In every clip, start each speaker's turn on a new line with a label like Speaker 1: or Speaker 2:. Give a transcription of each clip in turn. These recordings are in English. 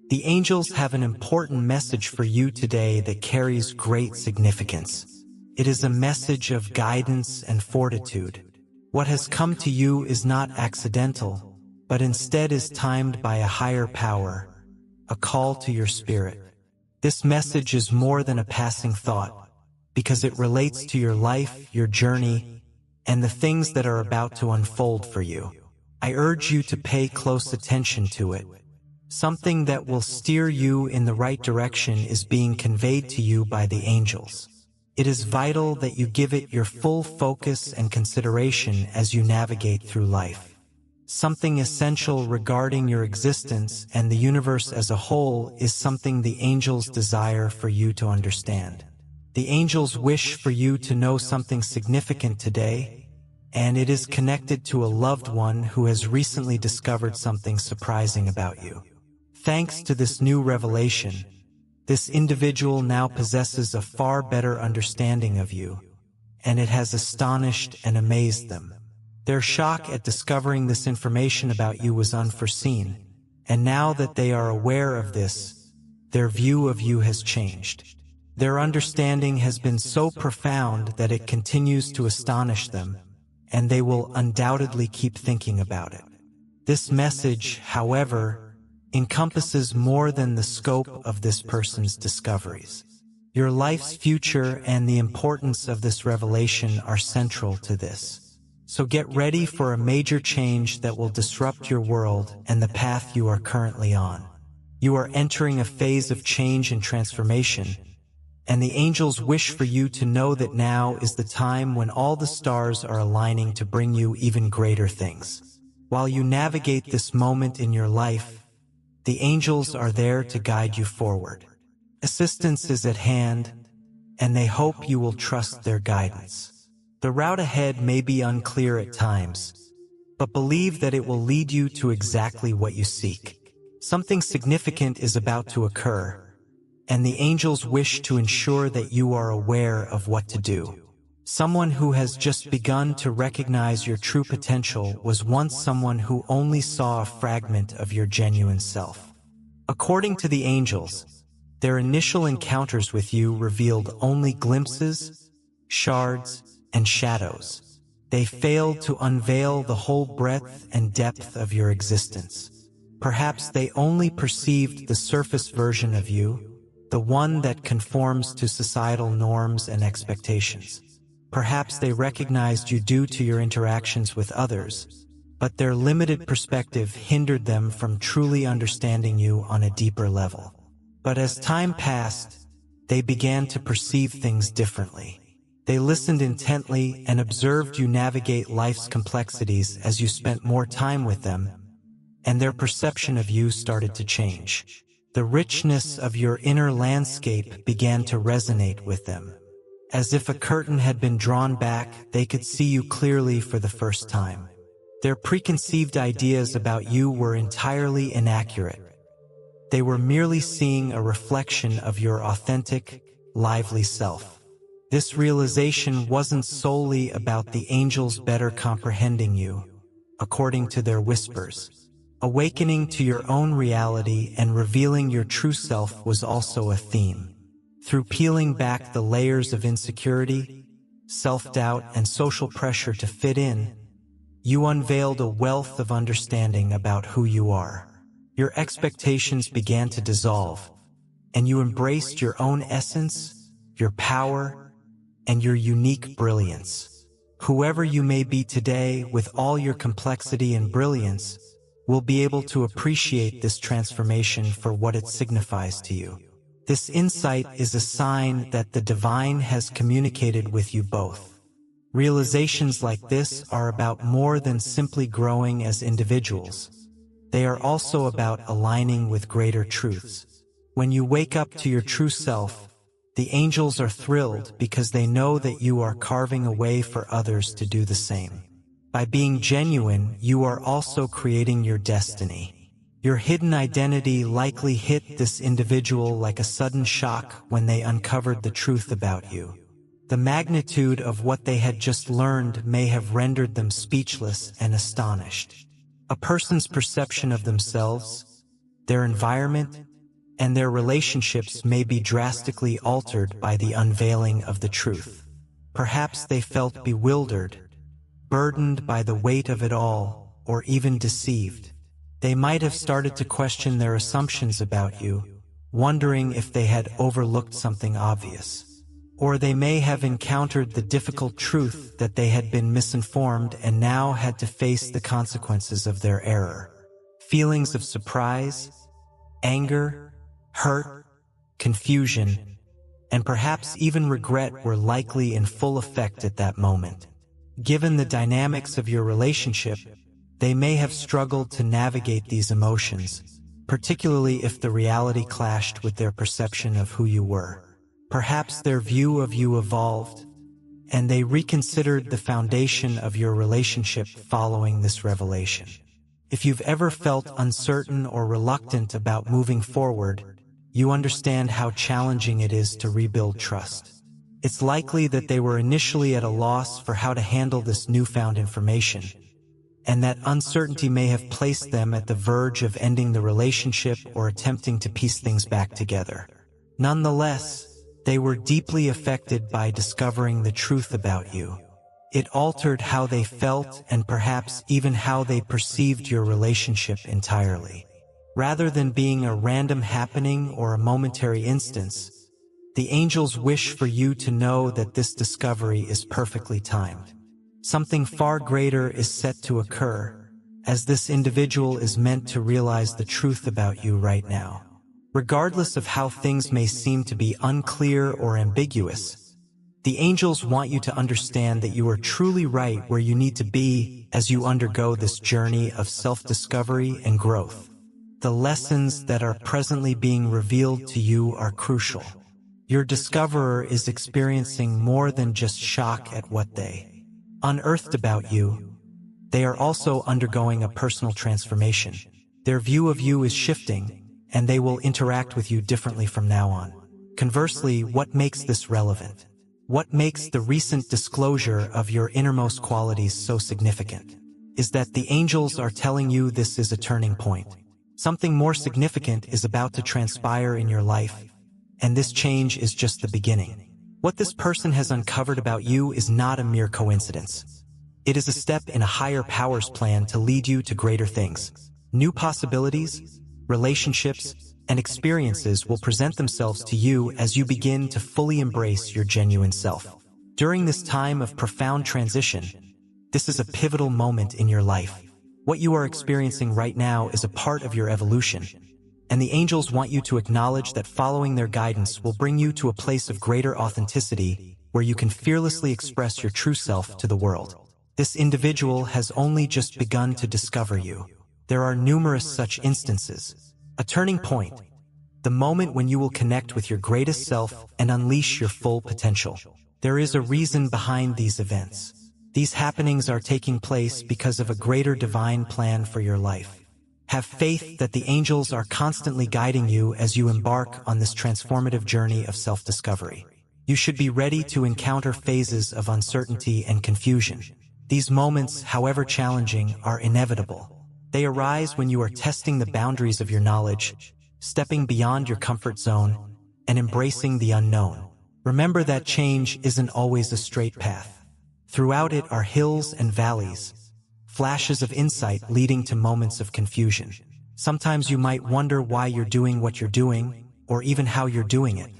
Speaker 1: The angels have an important message for you today that carries great significance. It is a message of guidance and fortitude. What has come to you is not accidental, but instead is timed by a higher power, a call to your spirit. This message is more than a passing thought, because it relates to your life, your journey, and the things that are about to unfold for you. I urge you to pay close attention to it. Something that will steer you in the right direction is being conveyed to you by the angels. It is vital that you give it your full focus and consideration as you navigate through life. Something essential regarding your existence and the universe as a whole is something the angels desire for you to understand. The angels wish for you to know something significant today, and it is connected to a loved one who has recently discovered something surprising about you. Thanks to this new revelation, this individual now possesses a far better understanding of you, and it has astonished and amazed them. Their shock at discovering this information about you was unforeseen, and now that they are aware of this, their view of you has changed. Their understanding has been so profound that it continues to astonish them, and they will undoubtedly keep thinking about it. This message, however, encompasses more than the scope of this person's discoveries. Your life's future and the importance of this revelation are central to this. So get ready for a major change that will disrupt your world and the path you are currently on. You are entering a phase of change and transformation, and the angels wish for you to know that now is the time when all the stars are aligning to bring you even greater things. While you navigate this moment in your life, the angels are there to guide you forward. Assistance is at hand, and they hope you will trust their guidance. The route ahead may be unclear at times, but believe that it will lead you to exactly what you seek. Something significant is about to occur, and the angels wish to ensure that you are aware of what to do. Someone who has just begun to recognize your true potential was once someone who only saw a fragment of your genuine self. According to the angels, their initial encounters with you revealed only glimpses, shards, and shadows. They failed to unveil the whole breadth and depth of your existence. Perhaps they only perceived the surface version of you, the one that conforms to societal norms and expectations. Perhaps they recognized you due to your interactions with others, but their limited perspective hindered them from truly understanding you on a deeper level. But as time passed, they began to perceive things differently. They listened intently and observed you navigate life's complexities as you spent more time with them, and their perception of you started to change. The richness of your inner landscape began to resonate with them. As if a curtain had been drawn back, they could see you clearly for the first time. Their preconceived ideas about you were entirely inaccurate. They were merely seeing a reflection of your authentic, lively self. This realization wasn't solely about the angels better comprehending you, according to their whispers. Awakening to your own reality and revealing your true self was also a theme. Through peeling back the layers of insecurity, self-doubt, and social pressure to fit in, you unveiled a wealth of understanding about who you are. Your expectations began to dissolve, and you embraced your own essence, your power, and your unique brilliance. Whoever you may be today, with all your complexity and brilliance, will be able to appreciate this transformation for what it signifies to you. This insight is a sign that the divine has communicated with you both. Realizations like this are about more than simply growing as individuals. They are also about aligning with greater truths. When you wake up to your true self, the angels are thrilled because they know that you are carving a way for others to do the same. By being genuine, you are also creating your destiny. Your hidden identity likely hit this individual like a sudden shock when they uncovered the truth about you. The magnitude of what they had just learned may have rendered them speechless and astonished. A person's perception of themselves, their environment, and their relationships may be drastically altered by the unveiling of the truth. Perhaps they felt bewildered, burdened by the weight of it all, or even deceived. They might have started to question their assumptions about you, wondering if they had overlooked something obvious. Or they may have encountered the difficult truth that they had been misinformed and now had to face the consequences of their error. Feelings of surprise, anger, hurt, confusion, and perhaps even regret were likely in full effect at that moment. Given the dynamics of your relationship, they may have struggled to navigate these emotions, particularly if the reality clashed with their perception of who you were. Perhaps their view of you evolved, and they reconsidered the foundation of your relationship following this revelation. If you've ever felt uncertain or reluctant about moving forward, you understand how challenging it is to rebuild trust. It's likely that they were initially at a loss for how to handle this newfound information, and that uncertainty may have placed them at the verge of ending the relationship or attempting to piece things back together. Nonetheless, they were deeply affected by discovering the truth about you. It altered how they felt and perhaps even how they perceived your relationship entirely. Rather than being a random happening or a momentary instance, the angels wish for you to know that this discovery is perfectly timed. Something far greater is set to occur, as this individual is meant to realize the truth about you right now. Regardless of how things may seem to be unclear or ambiguous, the angels want you to understand that you are truly right where you need to be as you undergo this journey of self-discovery and growth. The lessons that are presently being revealed to you are crucial. Your discoverer is experiencing more than just shock at what they unearthed about you. They are also undergoing a personal transformation. Their view of you is shifting, and they will interact with you differently from now on. Conversely, what makes this relevant? What makes the recent disclosure of your innermost qualities so significant is that the angels are telling you this is a turning point. Something more significant is about to transpire in your life, and this change is just the beginning. What this person has uncovered about you is not a mere coincidence. It is a step in a higher power's plan to lead you to greater things. New possibilities, relationships, and experiences will present themselves to you as you begin to fully embrace your genuine self. During this time of profound transition, this is a pivotal moment in your life. What you are experiencing right now is a part of your evolution, and the angels want you to acknowledge that following their guidance will bring you to a place of greater authenticity where you can fearlessly express your true self to the world. This individual has only just begun to discover you. There are numerous such instances. A turning point, the moment when you will connect with your greatest self and unleash your full potential. There is a reason behind these events. These happenings are taking place because of a greater divine plan for your life. Have faith that the angels are constantly guiding you as you embark on this transformative journey of self-discovery. You should be ready to encounter phases of uncertainty and confusion. These moments, however challenging, are inevitable. They arise when you are testing the boundaries of your knowledge, stepping beyond your comfort zone, and embracing the unknown. Remember that change isn't always a straight path. Throughout it are hills and valleys, flashes of insight leading to moments of confusion. Sometimes you might wonder why you're doing what you're doing, or even how you're doing it.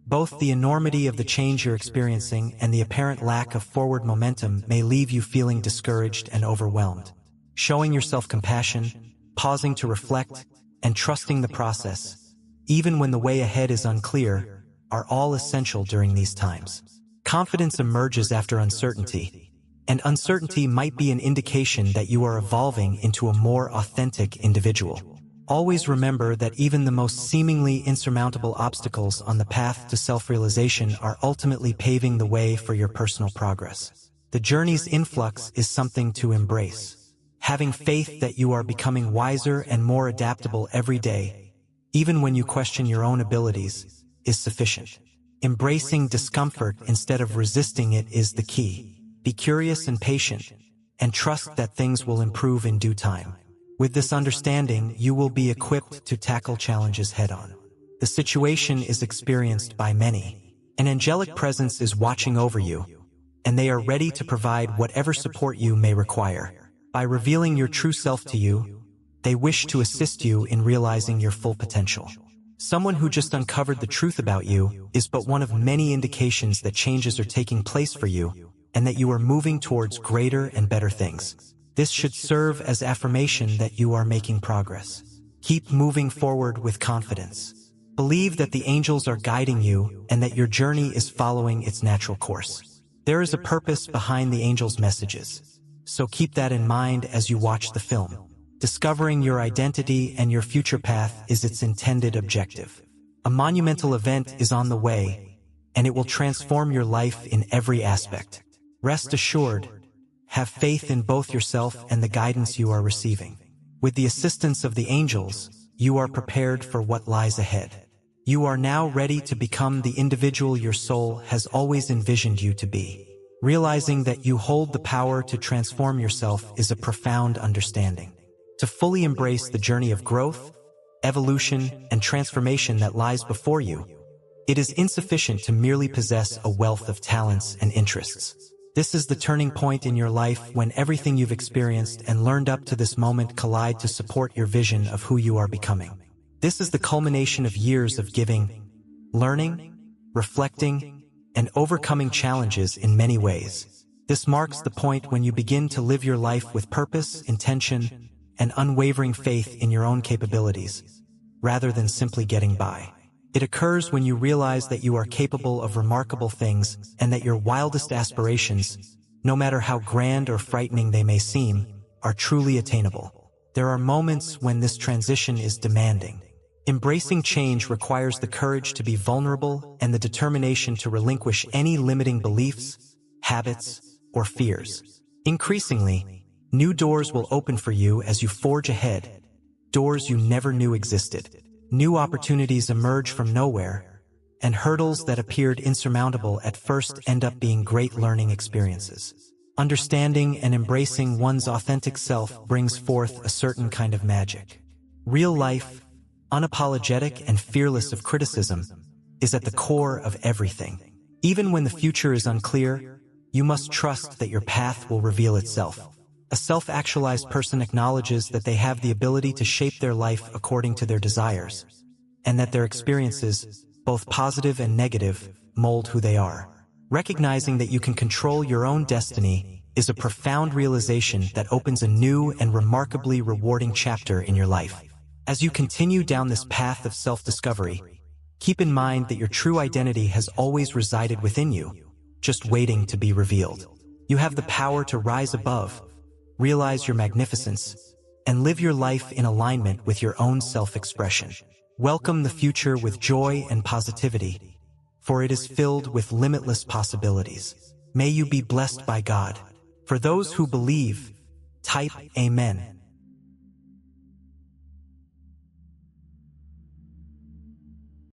Speaker 1: Both the enormity of the change you're experiencing and the apparent lack of forward momentum may leave you feeling discouraged and overwhelmed. Showing yourself compassion, pausing to reflect, and trusting the process, even when the way ahead is unclear, are all essential during these times. Confidence emerges after uncertainty, and uncertainty might be an indication that you are evolving into a more authentic individual. Always remember that even the most seemingly insurmountable obstacles on the path to self-realization are ultimately paving the way for your personal progress. The journey's influx is something to embrace. Having faith that you are becoming wiser and more adaptable every day, even when you question your own abilities, is sufficient. Embracing discomfort instead of resisting it is the key. Be curious and patient, and trust that things will improve in due time. With this understanding, you will be equipped to tackle challenges head-on. The situation is experienced by many. An angelic presence is watching over you, and they are ready to provide whatever support you may require. By revealing your true self to you, they wish to assist you in realizing your full potential. Someone who just uncovered the truth about you is but one of many indications that changes are taking place for you, and that you are moving towards greater and better things. This should serve as affirmation that you are making progress. Keep moving forward with confidence. Believe that the angels are guiding you and that your journey is following its natural course. There is a purpose behind the angels' messages, so keep that in mind as you watch the film. Discovering your identity and your future path is its intended objective. A monumental event is on the way, and it will transform your life in every aspect. Rest assured, have faith in both yourself and the guidance you are receiving. With the assistance of the angels, you are prepared for what lies ahead. You are now ready to become the individual your soul has always envisioned you to be. Realizing that you hold the power to transform yourself is a profound understanding. To fully embrace the journey of growth, evolution, and transformation that lies before you, it is insufficient to merely possess a wealth of talents and interests. This is the turning point in your life when everything you've experienced and learned up to this moment collide to support your vision of who you are becoming. This is the culmination of years of giving, learning, reflecting, and overcoming challenges in many ways. This marks the point when you begin to live your life with purpose, intention, and unwavering faith in your own capabilities, rather than simply getting by. It occurs when you realize that you are capable of remarkable things and that your wildest aspirations, no matter how grand or frightening they may seem, are truly attainable. There are moments when this transition is demanding. Embracing change requires the courage to be vulnerable and the determination to relinquish any limiting beliefs, habits, or fears. Increasingly, new doors will open for you as you forge ahead, doors you never knew existed. New opportunities emerge from nowhere, and hurdles that appeared insurmountable at first end up being great learning experiences. Understanding and embracing one's authentic self brings forth a certain kind of magic. Real life, unapologetic and fearless of criticism, is at the core of everything. Even when the future is unclear, you must trust that your path will reveal itself. A self-actualized person acknowledges that they have the ability to shape their life according to their desires, and that their experiences, both positive and negative, mold who they are. Recognizing that you can control your own destiny is a profound realization that opens a new and remarkably rewarding chapter in your life. As you continue down this path of self-discovery, keep in mind that your true identity has always resided within you, just waiting to be revealed. You have the power to rise above, realize your magnificence, and live your life in alignment with your own self-expression. Welcome the future with joy and positivity, for it is filled with limitless possibilities. May you be blessed by God. For those who believe, type Amen.